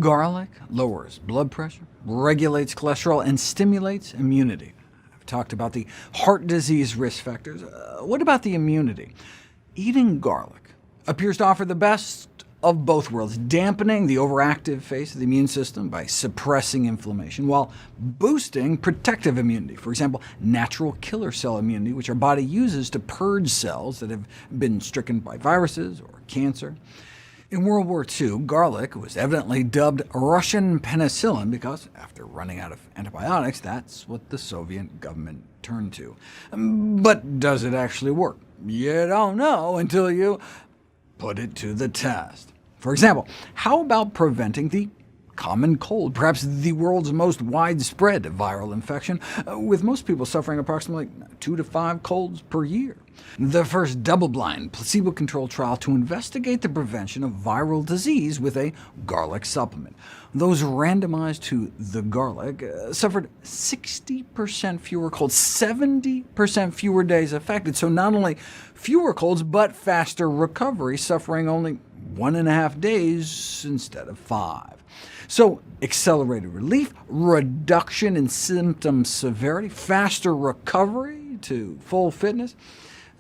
Garlic lowers blood pressure, regulates cholesterol, and stimulates immunity. I've talked about the heart disease risk factors. What about the immunity? Eating garlic appears to offer the best of both worlds, dampening the overactive phase of the immune system by suppressing inflammation, while boosting protective immunity, for example, natural killer cell immunity, which our body uses to purge cells that have been stricken by viruses or cancer. In World War II, garlic was evidently dubbed Russian penicillin because, after running out of antibiotics, that's what the Soviet government turned to. But does it actually work? You don't know until you put it to the test. For example, how about preventing the common cold, perhaps the world's most widespread viral infection, with most people suffering approximately 2 to 5 colds per year? The first double-blind, placebo-controlled trial to investigate the prevention of viral disease with a garlic supplement. Those randomized to the garlic suffered 60% fewer colds, 70% fewer days affected, so not only fewer colds, but faster recovery, suffering only 1.5 days instead of 5. So accelerated relief, reduction in symptom severity, faster recovery to full fitness.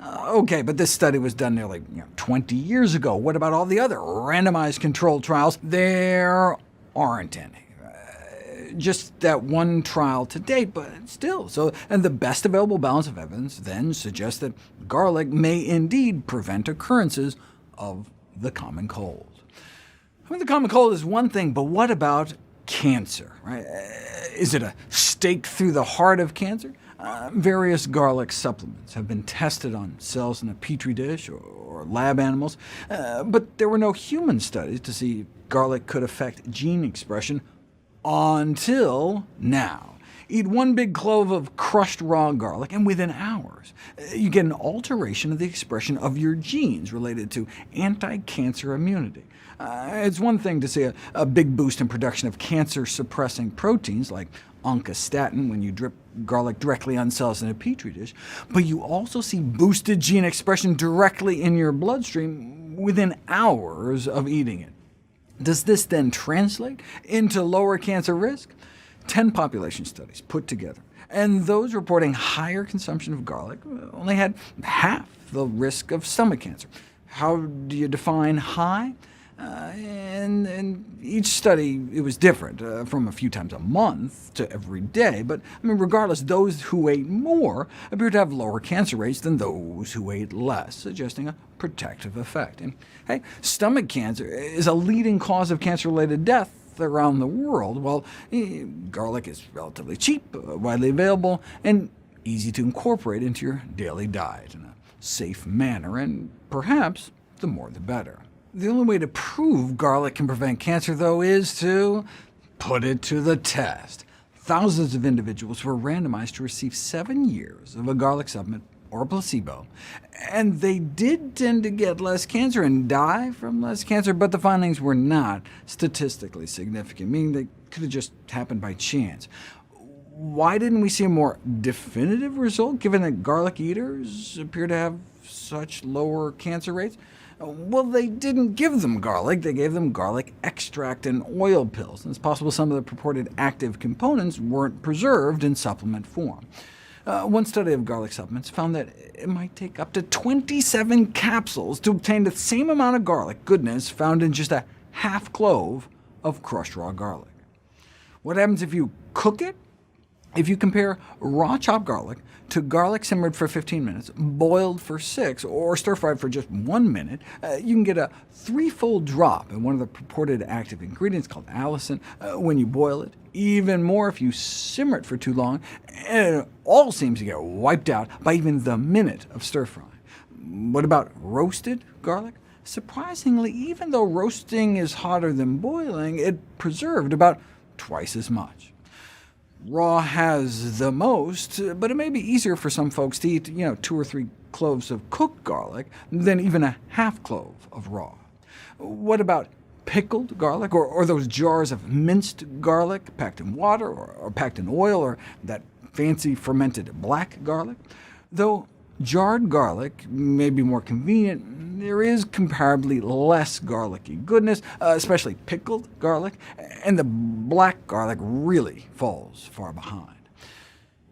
OK, but this study was done nearly 20 years ago. What about all the other randomized controlled trials? There aren't any. Just that one trial to date, but still. And the best available balance of evidence then suggests that garlic may indeed prevent occurrences of the common cold. I mean, the common cold is one thing, but what about cancer? Right? Is it a stake through the heart of cancer? Various garlic supplements have been tested on cells in a petri dish or lab animals, but there were no human studies to see if garlic could affect gene expression until now. Eat one big clove of crushed raw garlic, and within hours, you get an alteration of the expression of your genes related to anti-cancer immunity. It's one thing to see a big boost in production of cancer-suppressing proteins like oncostatin when you drip garlic directly on cells in a petri dish, but you also see boosted gene expression directly in your bloodstream within hours of eating it. Does this then translate into lower cancer risk? 10 population studies put together, and those reporting higher consumption of garlic only had half the risk of stomach cancer. How do you define high? In each study, it was different, from a few times a month to every day, but regardless, those who ate more appeared to have lower cancer rates than those who ate less, suggesting a protective effect. And hey, stomach cancer is a leading cause of cancer-related death around the world, while garlic is relatively cheap, widely available, and easy to incorporate into your daily diet in a safe manner, and perhaps the more the better. The only way to prove garlic can prevent cancer, though, is to put it to the test. Thousands of individuals were randomized to receive 7 years of a garlic supplement or a placebo, and they did tend to get less cancer and die from less cancer, but the findings were not statistically significant, meaning they could have just happened by chance. Why didn't we see a more definitive result, given that garlic eaters appear to have such lower cancer rates? Well, they didn't give them garlic, they gave them garlic extract and oil pills, and it's possible some of the purported active components weren't preserved in supplement form. One study of garlic supplements found that it might take up to 27 capsules to obtain the same amount of garlic goodness found in just a half clove of crushed raw garlic. What happens if you cook it? If you compare raw chopped garlic to garlic simmered for 15 minutes, boiled for 6, or stir-fried for just 1 minute, you can get a 3-fold drop in one of the purported active ingredients called allicin when you boil it, even more if you simmer it for too long, and it all seems to get wiped out by even the minute of stir-frying. What about roasted garlic? Surprisingly, even though roasting is hotter than boiling, it preserved about twice as much. Raw has the most, but it may be easier for some folks to eat 2 or 3 cloves of cooked garlic than even a half clove of raw. What about pickled garlic, or those jars of minced garlic packed in water or packed in oil, or that fancy fermented black garlic? Though Jarred garlic may be more convenient. There is comparably less garlicky goodness, especially pickled garlic, and the black garlic really falls far behind.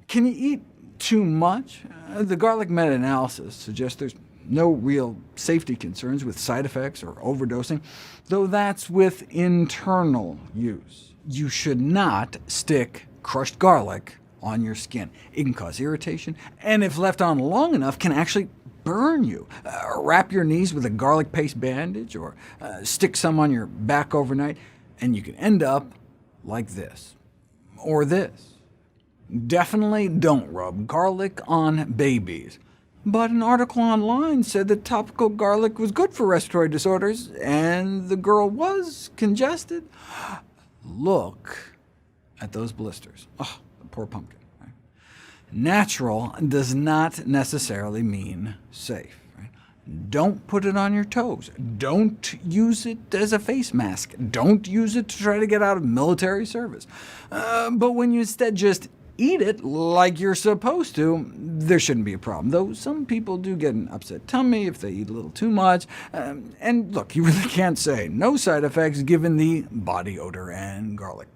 Can you eat too much? The garlic meta-analysis suggests there's no real safety concerns with side effects or overdosing, though that's with internal use. You should not stick crushed garlic on your skin. It can cause irritation, and if left on long enough, can actually burn you. Wrap your knees with a garlic paste bandage, or stick some on your back overnight, and you can end up like this, or this. Definitely don't rub garlic on babies. But an article online said that topical garlic was good for respiratory disorders, and the girl was congested. Look at those blisters. Oh, the poor pumpkin. Right? Natural does not necessarily mean safe. Right? Don't put it on your toes. Don't use it as a face mask. Don't use it to try to get out of military service. But when you instead just eat it like you're supposed to, there shouldn't be a problem, though some people do get an upset tummy if they eat a little too much. And look, you really can't say no side effects given the body odor and garlic